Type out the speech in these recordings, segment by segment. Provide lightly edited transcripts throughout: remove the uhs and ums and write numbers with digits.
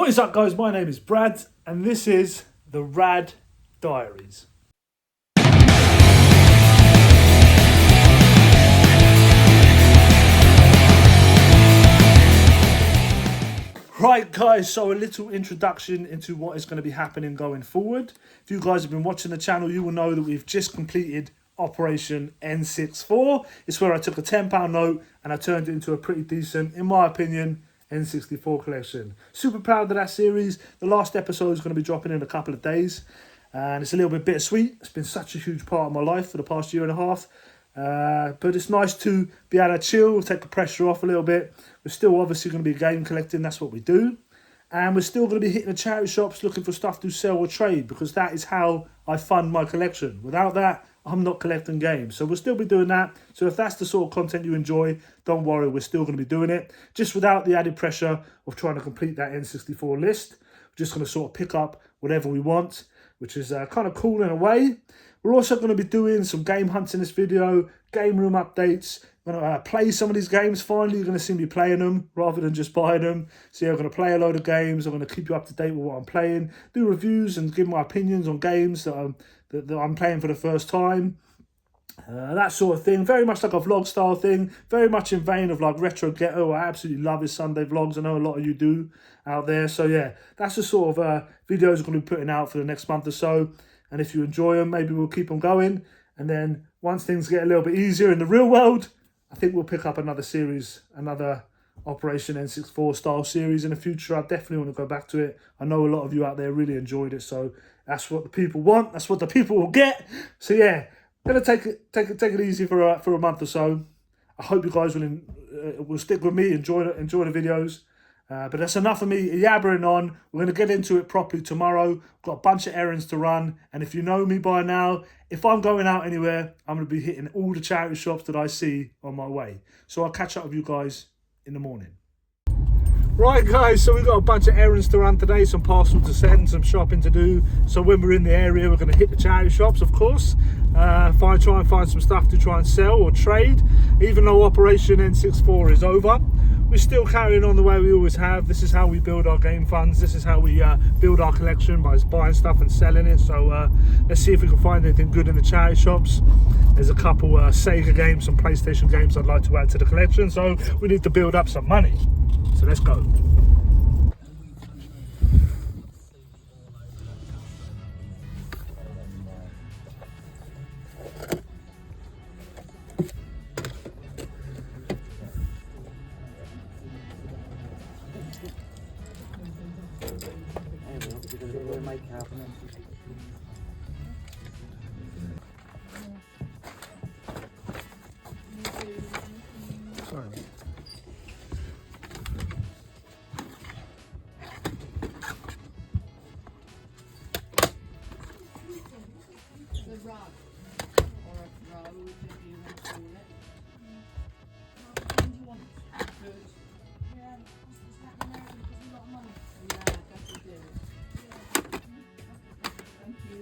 What is up, guys? My name is Brad and this is the Rad Diaries. Right guys, so a little introduction into what is going to be happening going forward. If you guys have been watching the channel, you will know that we've just completed Operation N64. It's where I took a £10 note and I turned it into a pretty decent, in my opinion, N64 collection. Super proud of that series. The last episode is going to be dropping in a couple of days and it's a little bit bittersweet. It's been such a huge part of my life for the past year and a half. But it's nice to be able to chill, take the pressure off a little bit. We're still obviously going to be game collecting, that's what we do. And we're still going to be hitting the charity shops looking for stuff to sell or trade, because that is how I fund my collection. Without that, I'm not collecting games. So we'll still be doing that. So if that's the sort of content you enjoy, don't worry, we're still going to be doing it. Just without the added pressure of trying to complete that N64 list. We're just going to sort of pick up whatever we want, which is kind of cool in a way. We're also going to be doing some game hunts in this video, game room updates. I'm going to play some of these games. Finally, you're going to see me playing them rather than just buying them. So yeah, I'm going to play a load of games. I'm going to keep you up to date with what I'm playing, do reviews and give my opinions on games that I'm playing for the first time. That sort of thing. Very much like a vlog style thing. Very much in vein of like Retro Ghetto. I absolutely love his Sunday vlogs. I know a lot of you do out there. So yeah, that's the sort of videos I'm going to be putting out for the next month or so. And if you enjoy them, maybe we'll keep them going. And then once things get a little bit easier in the real world, I think we'll pick up another series, another Operation N64 style series in the future. I definitely want to go back to it. I know a lot of you out there really enjoyed it. So that's what the people want. That's what the people will get. So yeah, gonna take it easy for a month or so. I hope you guys will stick with me, enjoy the videos. But that's enough of me yabbering on. We're going to get into it properly tomorrow. Got a bunch of errands to run. And if you know me by now, if I'm going out anywhere, I'm going to be hitting all the charity shops that I see on my way. So I'll catch up with you guys in the morning. Right guys, so we've got a bunch of errands to run today, some parcels to send, some shopping to do. So when we're in the area, we're going to hit the charity shops, of course. Try and find some stuff to try and sell or trade. Even though Operation N64 is over, we're still carrying on the way we always have. This is how we build our game funds. This is how we build our collection, by buying stuff and selling it. So let's see if we can find anything good in the charity shops. There's a couple Sega games, some PlayStation games I'd like to add to the collection. So we need to build up some money. So let's go. Sorry. The rug, or a road, if you want to call it. What do you want? Good. Yeah, is that American? Because a lot of money. Yeah, I guess we do. Yeah. Thank you.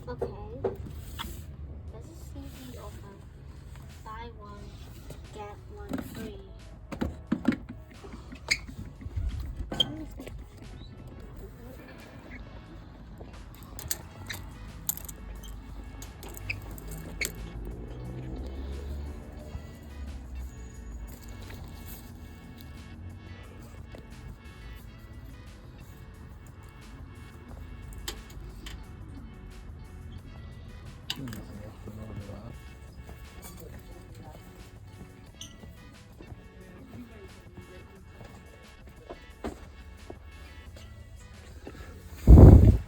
Okay. There's a CD offer. Buy one, get one free.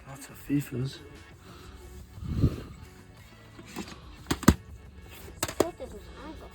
Lots of FIFAs. What this is I got?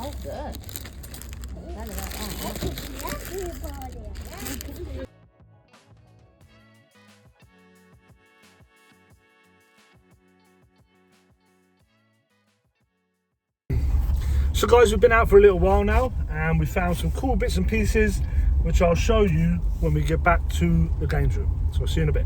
Oh, good. Glad about that. So guys, we've been out for a little while now and we found some cool bits and pieces which I'll show you when we get back to the games room. So I'll see you in a bit.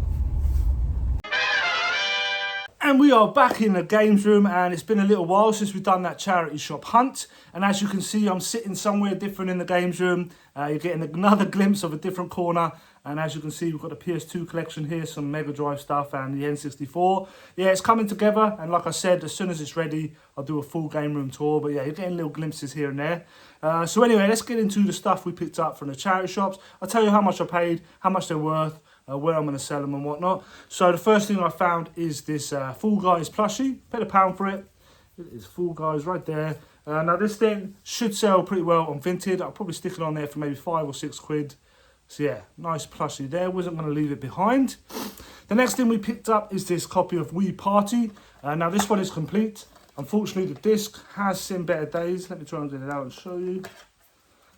And we are back in the games room, and it's been a little while since we've done that charity shop hunt. And as you can see, I'm sitting somewhere different in the games room. You're getting another glimpse of a different corner. And as you can see, we've got the PS2 collection here, some Mega Drive stuff and the N64. Yeah, it's coming together. And like I said, as soon as it's ready, I'll do a full game room tour. But yeah, you're getting little glimpses here and there. So anyway, let's get into the stuff we picked up from the charity shops. I'll tell you how much I paid, how much they're worth, where I'm going to sell them and whatnot. So the first thing I found is this Fall Guys plushie. Paid £1 for it. It is Fall Guys right there. Now this thing should sell pretty well on Vinted. I'll probably stick it on there for maybe £5 or £6. So yeah, nice plushie there. Wasn't going to leave it behind. The next thing we picked up is this copy of Wii Party. Now this one is complete. Unfortunately, the disc has seen better days. Let me try and get it out and show you.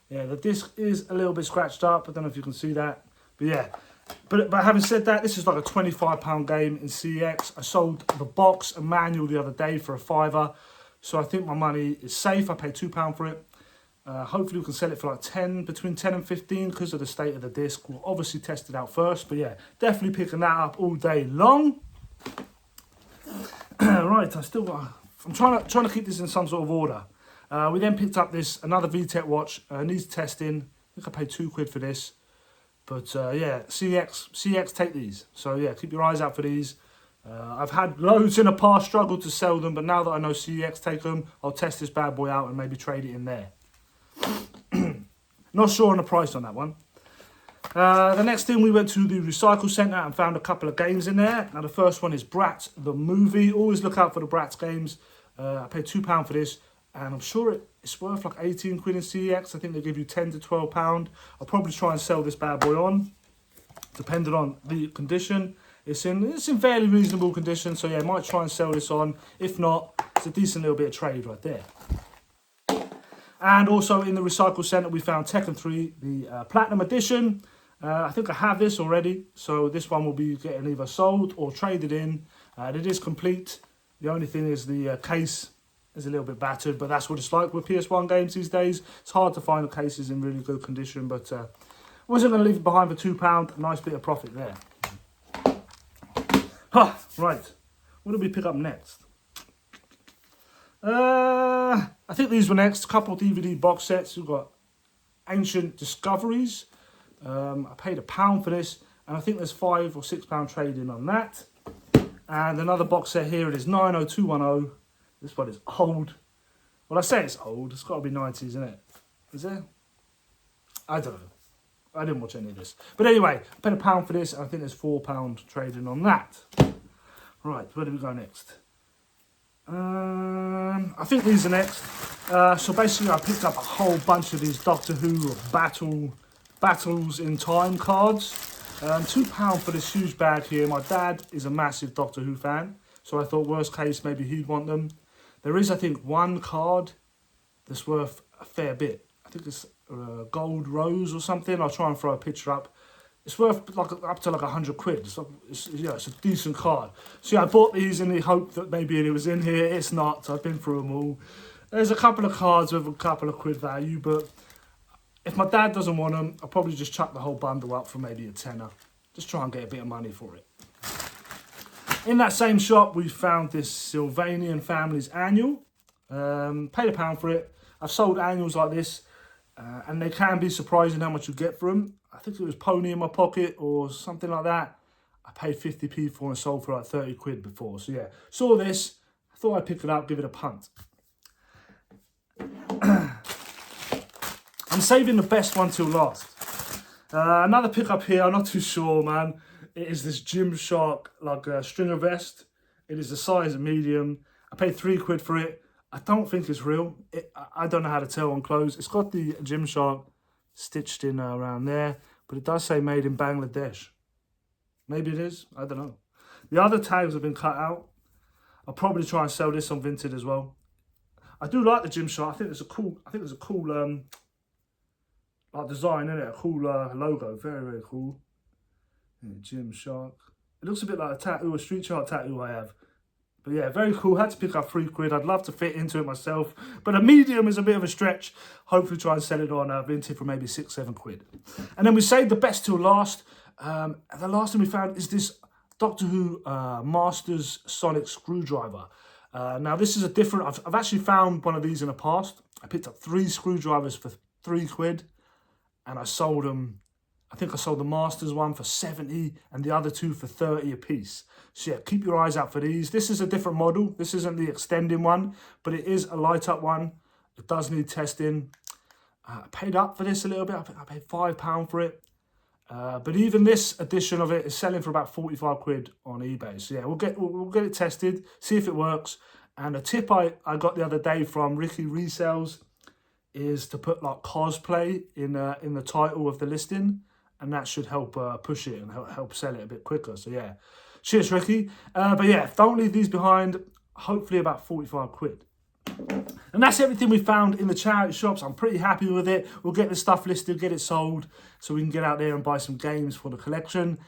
Yeah, the disc is a little bit scratched up. I don't know if you can see that. But yeah. But having said that, this is like a £25 game in CEX. I sold the box and manual the other day for £5. So I think my money is safe. I paid £2 for it. Hopefully we can sell it for like between 10 and 15 because of the state of the disc. We'll obviously test it out first. But yeah, definitely picking that up all day long. Right, I'm trying to keep this in some sort of order. We then picked up another VTech watch. Needs testing. I think I paid £2 for this. But yeah, CX take these. So yeah, keep your eyes out for these. I've had loads in the past, struggled to sell them, but now that I know CX take them, I'll test this bad boy out and maybe trade it in there. Not sure on the price on that one. The next thing, we went to the recycle centre and found a couple of games in there. Now the first one is Bratz the movie. Always look out for the Bratz games. I paid £2 for this. And I'm sure it's worth like 18 quid in CEX. I think they give you £10 to £12. I'll probably try and sell this bad boy on. depending on the condition. It's in fairly reasonable condition, so yeah, might try and sell this on. If not, it's a decent little bit of trade right there. And also in the recycle centre, we found Tekken 3, the Platinum Edition. I think I have this already, so this one will be getting either sold or traded in. It is complete. The only thing is the case is a little bit battered, but that's what it's like with PS1 games these days. It's hard to find the cases in really good condition, but wasn't going to leave it behind for £2. Nice bit of profit there. Right, what do we pick up next? I think these were next. A couple of DVD box sets. We've got Ancient Discoveries. I paid £1 for this, and I think there's £5 or £6 trading on that. And another box set here. It is 90210. This one is old. Well, I say it's old. It's got to be 90s, isn't it? Is it? I don't know. I didn't watch any of this. But anyway, I paid £1 for this, and I think there's £4 trading on that. Right, where do we go next? I think these are next. So basically, I picked up a whole bunch of these Doctor Who Battles in Time cards. £2 for this huge bag here. My dad is a massive Doctor Who fan, so I thought worst case maybe he'd want them. There is, I think, one card that's worth a fair bit. I think it's Gold Rose or something. I'll try and throw a picture up. It's worth like up to like £100. It's a decent card. So yeah, I bought these in the hope that maybe it was in here. It's not. So I've been through them all. There's a couple of cards with a couple of quid value, but if my dad doesn't want them, I'll probably just chuck the whole bundle up for maybe a tenner. Just try and get a bit of money for it. In that same shop, we found this Sylvanian Families Annual. Paid £1 for it. I've sold annuals like this, and they can be surprising how much you get for them. I think it was Pony in my pocket or something like that. I paid 50p for and sold for like 30 quid before. So yeah, saw this. I thought I'd pick it up, give it a punt. I'm saving the best one till last. Another pickup here. I'm not too sure, man. It is this Gymshark like a stringer vest. It is the size of medium. I paid 3 quid for it. I don't think it's real. I don't know how to tell on clothes. It's got the Gymshark stitched in around there, but it does say made in Bangladesh. Maybe it is. I don't know. The other tags have been cut out. I'll probably try and sell this on Vinted as well. I do like the Gymshark. I think it's a cool. Like design, isn't it? A cool logo. Very, very cool. Yeah, Gymshark. It looks a bit like a tattoo, a street chart tattoo I have. But yeah, very cool. Had to pick up 3 quid. I'd love to fit into it myself, but a medium is a bit of a stretch. Hopefully try and sell it on Vinted for maybe 6-7 quid. And then we saved the best till last. The last thing we found is this Doctor Who Masters Sonic Screwdriver. Now this is a different, I've actually found one of these in the past. I picked up 3 screwdrivers for 3 quid, and I sold them. I think I sold the Masters one for 70 and the other 2 for 30 a piece. So yeah, keep your eyes out for these. This is a different model. This isn't the extending one, but it is a light up one. It does need testing. I paid up for this a little bit. I paid £5 for it. But even this edition of it is selling for about 45 quid on eBay. So yeah, we'll get it tested, see if it works. And a tip I got the other day from Ricky Resells is to put like cosplay in the title of the listing. And that should help push it and help sell it a bit quicker. So yeah, cheers, Ricky. But yeah, don't leave these behind. Hopefully about 45 quid. And that's everything we found in the charity shops. I'm pretty happy with it. We'll get the stuff listed, get it sold, so we can get out there and buy some games for the collection.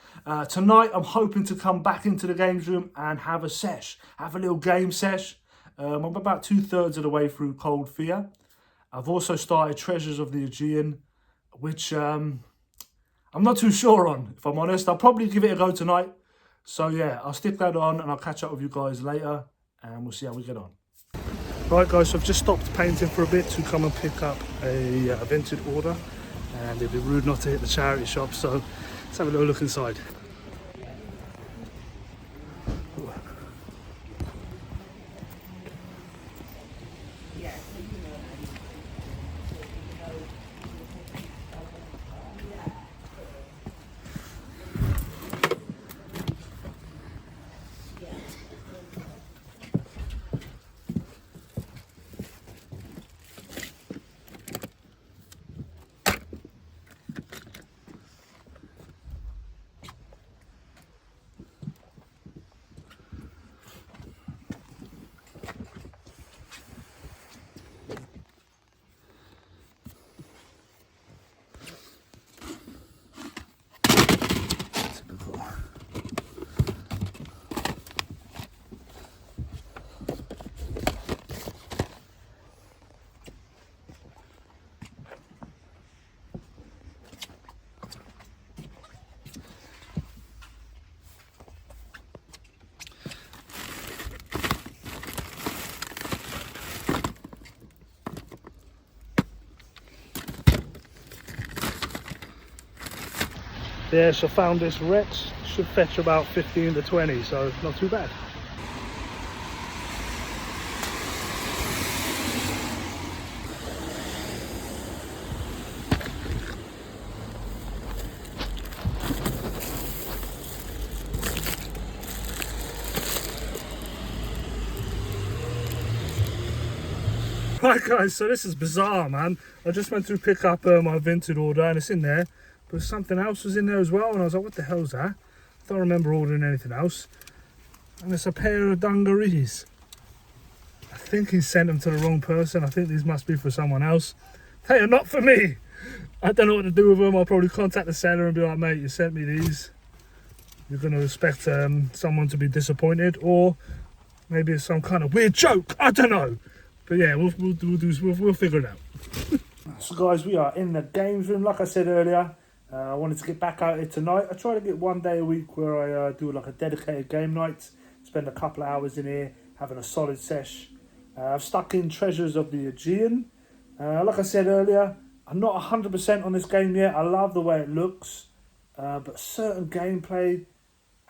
Tonight, I'm hoping to come back into the games room and have a sesh. Have a little game sesh. I'm about 2/3 of the way through Cold Fear. I've also started Treasures of the Aegean, which I'm not too sure on, if I'm honest. I'll probably give it a go tonight. So yeah, I'll stick that on and I'll catch up with you guys later and we'll see how we get on. Right guys, so I've just stopped painting for a bit to come and pick up a Vinted order. And it'd be rude not to hit the charity shop, so let's have a little look inside. Yeah, so found this Rex. Should fetch about 15 to 20, so not too bad. Right guys, so this is bizarre, man. I just went to pick up my Vinted order and it's in there, but something else was in there as well, and I was like, what the hell's that? I don't remember ordering anything else. And it's a pair of dungarees. I think he sent them to the wrong person. I think these must be for someone else. They are not for me. I don't know what to do with them. I'll probably contact the seller and be like, mate, you sent me these. You're going to expect someone to be disappointed, or maybe it's some kind of weird joke. I don't know. But yeah, we'll figure it out. So guys, we are in the games room. Like I said earlier, I wanted to get back out here tonight. I try to get one day a week where I do like a dedicated game night. Spend a couple of hours in here having a solid sesh. I've stuck in Treasures of the Aegean. Like I said earlier, I'm not 100% on this game yet. I love the way it looks. But certain gameplay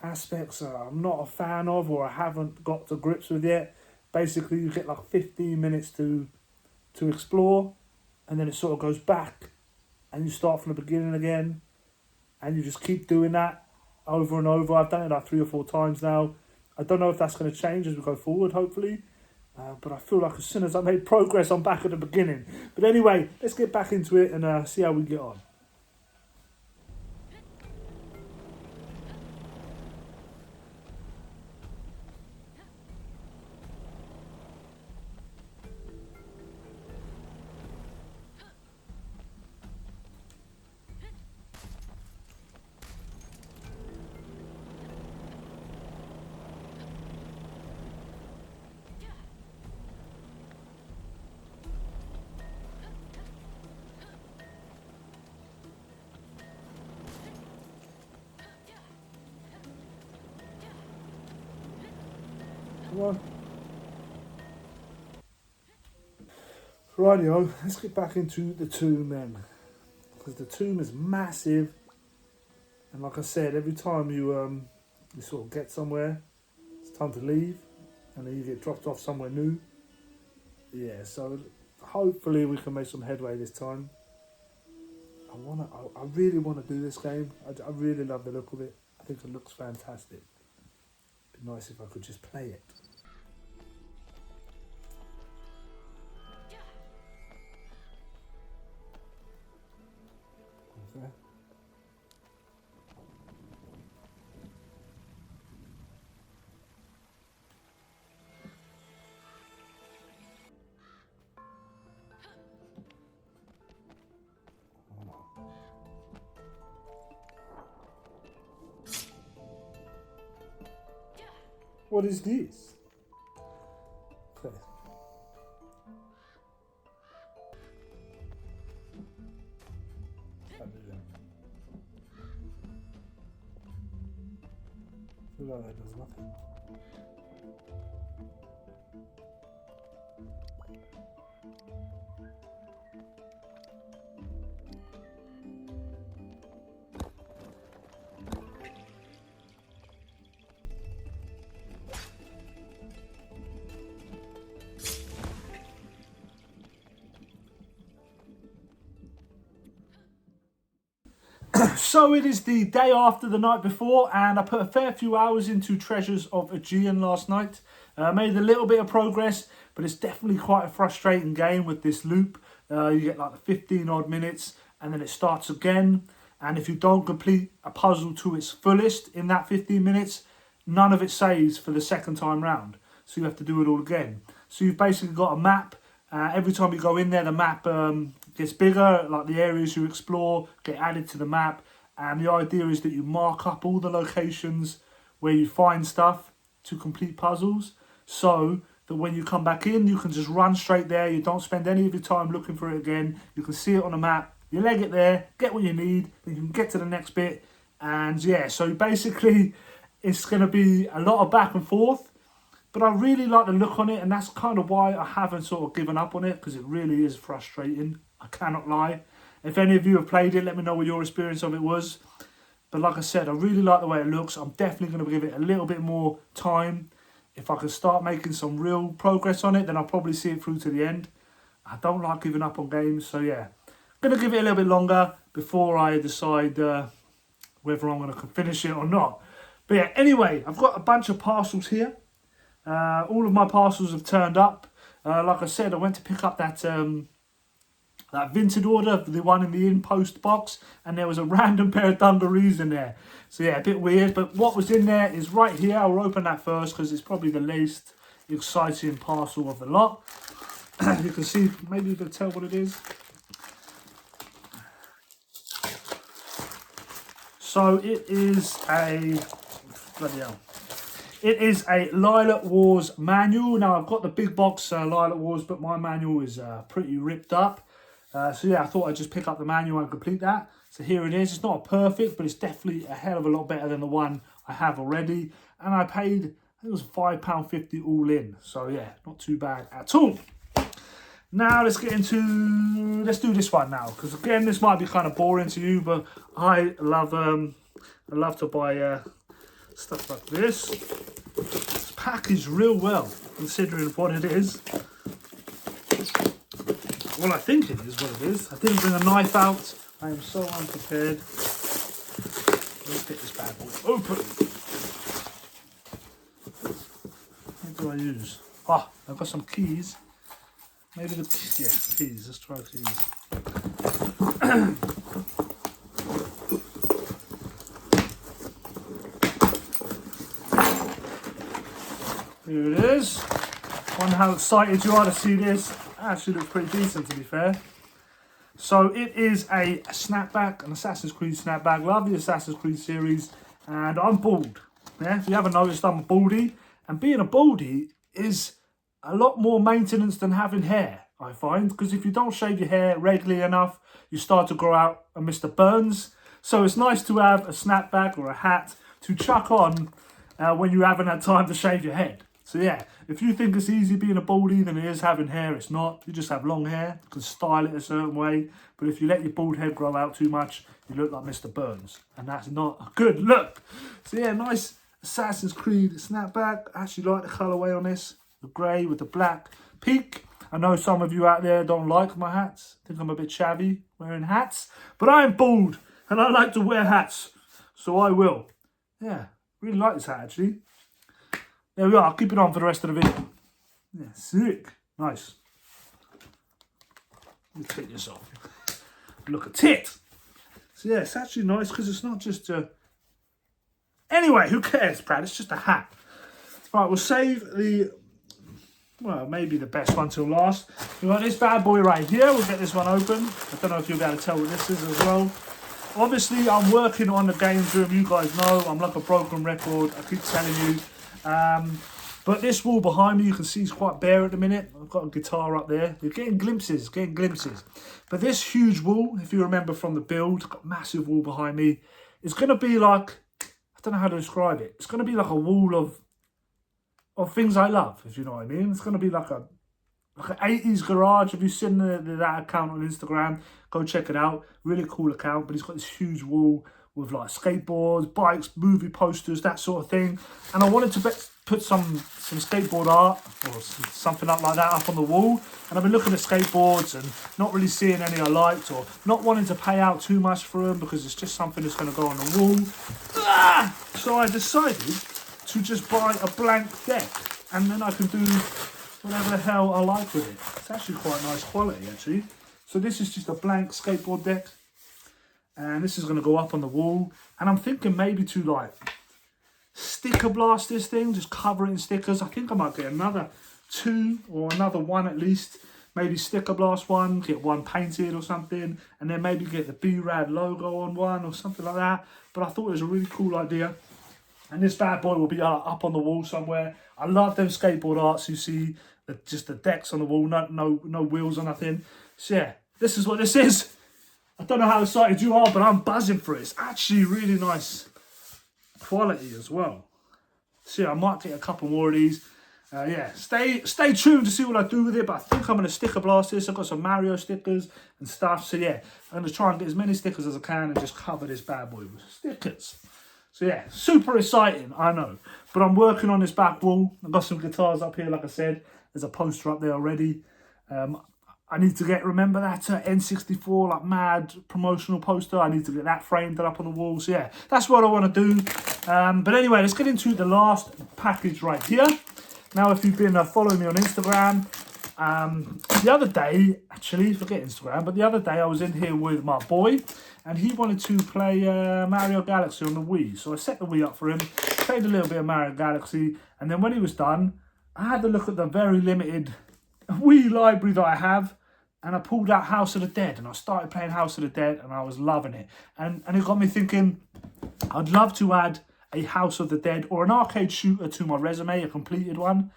aspects I'm not a fan of, or I haven't got to grips with yet. Basically, you get like 15 minutes to explore, and then it sort of goes back, and you start from the beginning again, and you just keep doing that over and over. I've done it like 3 or 4 times now. I don't know if that's going to change as we go forward, hopefully. But I feel like as soon as I made progress, I'm back at the beginning. But anyway, let's get back into it and see how we get on. Come on. Rightio, let's get back into the tomb then. Because the tomb is massive. And like I said, every time you sort of get somewhere, it's time to leave. And then you get dropped off somewhere new. Yeah, so hopefully we can make some headway this time. I really want to do this game. I really love the look of it. I think it looks fantastic. It'd be nice if I could just play it. Okay. What is this? Okay. Can't do that. I feel like that does nothing. So it is the day after the night before, and I put a fair few hours into Treasures of Aegean last night. Made a little bit of progress, but it's definitely quite a frustrating game with this loop. You get like 15 odd minutes and then it starts again. And if you don't complete a puzzle to its fullest in that 15 minutes, none of it saves for the second time round. So you have to do it all again. So you've basically got a map. Every time you go in there, the map gets bigger, like the areas you explore get added to the map. And the idea is that you mark up all the locations where you find stuff to complete puzzles, so that when you come back in, you can just run straight there. You don't spend any of your time looking for it again. You can see it on the map, you leg it there, get what you need, then you can get to the next bit. And yeah, so basically it's going to be a lot of back and forth, but I really like the look on it, and that's kind of why I haven't sort of given up on it, because it really is frustrating. I cannot lie. If any of you have played it, let me know what your experience of it was. But like I said, I really like the way it looks. I'm definitely going to give it a little bit more time. If I can start making some real progress on it, then I'll probably see it through to the end. I don't like giving up on games, so yeah. I'm going to give it a little bit longer before I decide whether I'm going to finish it or not. But yeah, anyway, I've got a bunch of parcels here. All of my parcels have turned up. Like I said, I went to pick up that Vinted order, the one in the in-post box, and there was a random pair of dungarees in there. So yeah, a bit weird, but what was in there is right here. I'll open that first because it's probably the least exciting parcel of the lot. You can see, maybe you can tell what it is. So it is a, bloody hell. It is a Lilac Wars manual. Now I've got the big box Lilac Wars, but my manual is pretty ripped up. So yeah, I thought I'd just pick up the manual and complete that. So here it is. It's not perfect, but it's definitely a hell of a lot better than the one I have already. And I paid, I think it was £5.50 all in. So yeah, not too bad at all. Now let's do this one now. Because again, this might be kind of boring to you, but I love to buy stuff like this. It's packaged real well, considering what it is. Well, I think it is what it is. I didn't bring a knife out. I am so unprepared. Let's get this bad boy open. What do I use? Ah, I've got some keys. Maybe keys. Let's try keys. Here it is. Wonder how excited you are to see this. Actually looks pretty decent, to be fair. So it is a snapback, an Assassin's Creed snapback. Love the Assassin's Creed series, and I'm bald. Yeah, if you haven't noticed, I'm a baldy, and being a baldy is a lot more maintenance than having hair, I find, because if you don't shave your hair regularly enough, you start to grow out a Mr. Burns. So it's nice to have a snapback or a hat to chuck on when you haven't had time to shave your head. So yeah, if you think it's easy being a baldy than it is having hair, it's not. You just have long hair, you can style it a certain way. But if you let your bald head grow out too much, you look like Mr. Burns. And that's not a good look. So yeah, nice Assassin's Creed snapback. I actually like the colourway on this. The grey with the black peak. I know some of you out there don't like my hats. Think I'm a bit shabby wearing hats. But I'm bald and I like to wear hats. So I will. Yeah, really like this hat actually. There we are, I'll keep it on for the rest of the video. Yeah, sick. Nice. Let's take this off. Look at it. So yeah, it's actually nice because it's not just a... Anyway, who cares, Brad? It's just a hat. Right, we'll save the... Well, maybe the best one till last. We've got this bad boy right here. We'll get this one open. I don't know if you'll be able to tell what this is as well. Obviously, I'm working on the games room. You guys know I'm like a broken record. I keep telling you. But this wall behind me, you can see it's quite bare at the minute. I've got a guitar up there. You're getting glimpses. But this huge wall, if you remember from the build, got a massive wall behind me. It's going to be like, I don't know how to describe it. It's going to be like a wall of things I love, if you know what I mean. It's going to be like an 80s garage. If you've seen that account on Instagram, go check it out. Really cool account. But he's got this huge wall with like skateboards, bikes, movie posters, that sort of thing. And I wanted to put some skateboard art or something up like that up on the wall. And I've been looking at skateboards and not really seeing any I liked, or not wanting to pay out too much for them because it's just something that's going to go on the wall. So I decided to just buy a blank deck, and then I can do whatever the hell I like with it. It's actually quite nice quality actually. So this is just a blank skateboard deck. And this is going to go up on the wall. And I'm thinking maybe to like sticker blast this thing, just cover it in stickers. I think I might get another 2 or another 1 at least. Maybe sticker blast one, get 1 painted or something. And then maybe get the B-Rad logo on one or something like that. But I thought it was a really cool idea. And this bad boy will be up on the wall somewhere. I love them skateboard arts you see. Just the decks on the wall, no wheels or nothing. So yeah, this is what this is. I don't know how excited you are, but I'm buzzing for it. It's actually really nice quality as well. So yeah, I might get a couple more of these. Yeah, stay tuned to see what I do with it, but I think I'm going to sticker blast this. I've got some Mario stickers and stuff, so yeah, I'm going to try and get as many stickers as I can and just cover this bad boy with stickers. So yeah, super exciting, I know. But I'm working on this back wall. I've got some guitars up here, like I said. There's a poster up there already. I need to remember that N64 like mad promotional poster. I need to get that framed up on the wall. So yeah, that's what I want to do. But anyway, let's get into the last package right here. Now, if you've been following me on Instagram, the other day, actually, forget Instagram, but the other day I was in here with my boy and he wanted to play Mario Galaxy on the Wii. So I set the Wii up for him, played a little bit of Mario Galaxy, and then when he was done, I had to look at the very limited Wii library that I have, and I pulled out House of the Dead, and I started playing House of the Dead, and I was loving it. And it got me thinking, I'd love to add a House of the Dead or an arcade shooter to my resume, a completed one.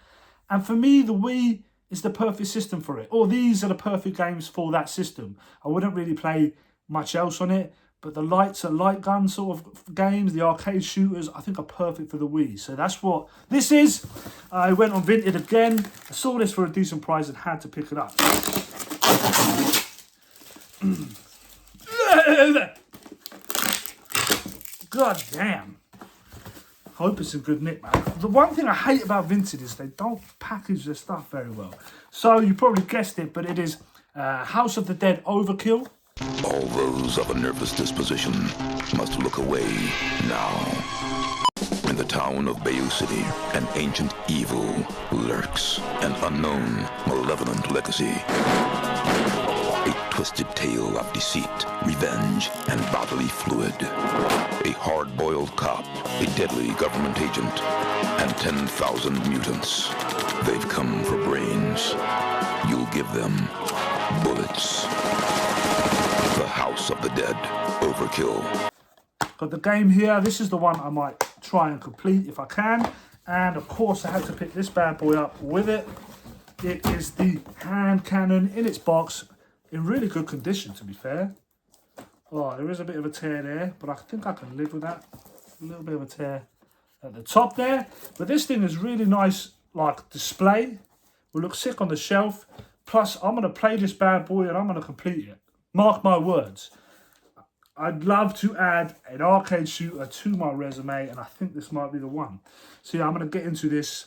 And for me, the Wii is the perfect system for it. Or these are the perfect games for that system. I wouldn't really play much else on it, but the light gun sort of games, the arcade shooters, I think are perfect for the Wii. So that's what this is. I went on Vinted again. I saw this for a decent price and had to pick it up. God damn. Hope it's a good nick, man. The one thing I hate about Vinted is they don't package their stuff very well. So you probably guessed it, but it is House of the Dead Overkill. All those of a nervous disposition must look away now. In the town of Bayou City, an ancient evil lurks, an unknown, malevolent legacy. A twisted tale of deceit, revenge, and bodily fluid. A hard-boiled cop, a deadly government agent, and 10,000 mutants. They've come for brains. You'll give them bullets. The House of the Dead Overkill. Got the game here. This is the one I might try and complete if I can. And of course I had to pick this bad boy up with it. It is the hand cannon in its box. In really good condition, to be fair. Oh, there is a bit of a tear there, but I think I can live with that. A little bit of a tear at the top there. But this thing is really nice, like, display. Will look sick on the shelf. Plus, I'm going to play this bad boy and I'm going to complete it. Mark my words. I'd love to add an arcade shooter to my resume, and I think this might be the one. So yeah, I'm going to get into this.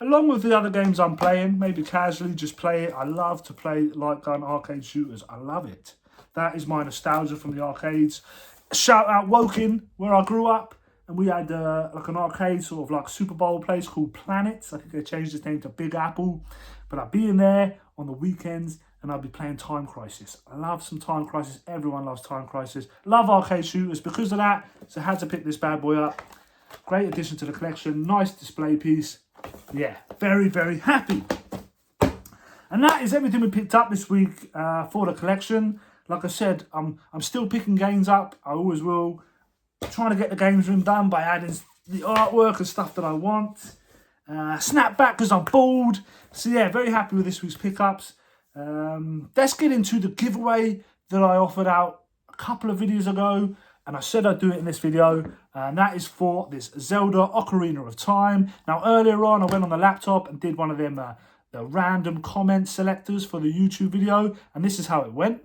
Along with the other games I'm playing, maybe casually just play it. I love to play light gun arcade shooters. I love it. That is my nostalgia from the arcades. Shout out Woking, where I grew up. And we had like an arcade, sort of like Super Bowl place called Planets. I think they changed its name to Big Apple. But I'd be in there on the weekends and I'd be playing Time Crisis. I love some Time Crisis. Everyone loves Time Crisis. Love arcade shooters because of that. So I had to pick this bad boy up. Great addition to the collection. Nice display piece. Yeah, very, very happy. And that is everything we picked up this week for the collection. Like I said, I'm still picking games up. I always will. Trying to get the games room done by adding the artwork and stuff that I want. Snap back because I'm bored. So yeah, very happy with this week's pickups. Let's get into the giveaway that I offered out a couple of videos ago. And I said I'd do it in this video. And that is for this Zelda Ocarina of Time. Now earlier on I went on the laptop and did one of them the random comment selectors for the YouTube video. And this is how it went.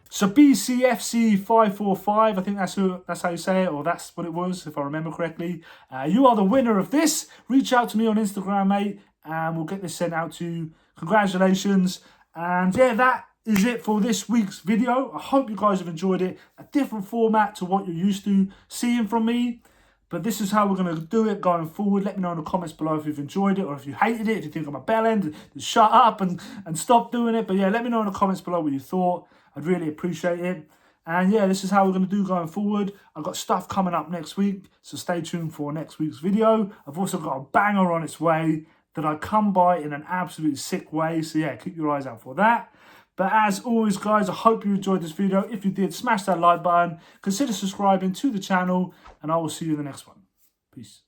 So BCFC545, I think that's how you say it, or that's what it was, if I remember correctly. You are the winner of this. Reach out to me on Instagram, mate, and we'll get this sent out to you. Congratulations. And yeah, that is it for this week's video. I hope you guys have enjoyed it. A different format to what you're used to seeing from me. But this is how we're going to do it going forward. Let me know in the comments below if you've enjoyed it or if you hated it. If you think I'm a bellend, then shut up and stop doing it. But yeah, let me know in the comments below what you thought. I'd really appreciate it. And yeah, this is how we're going to do going forward. I've got stuff coming up next week, so stay tuned for next week's video. I've also got a banger on its way that I come by in an absolutely sick way. So yeah, keep your eyes out for that. But as always, guys, I hope you enjoyed this video. If you did, smash that like button. Consider subscribing to the channel, and I will see you in the next one. Peace.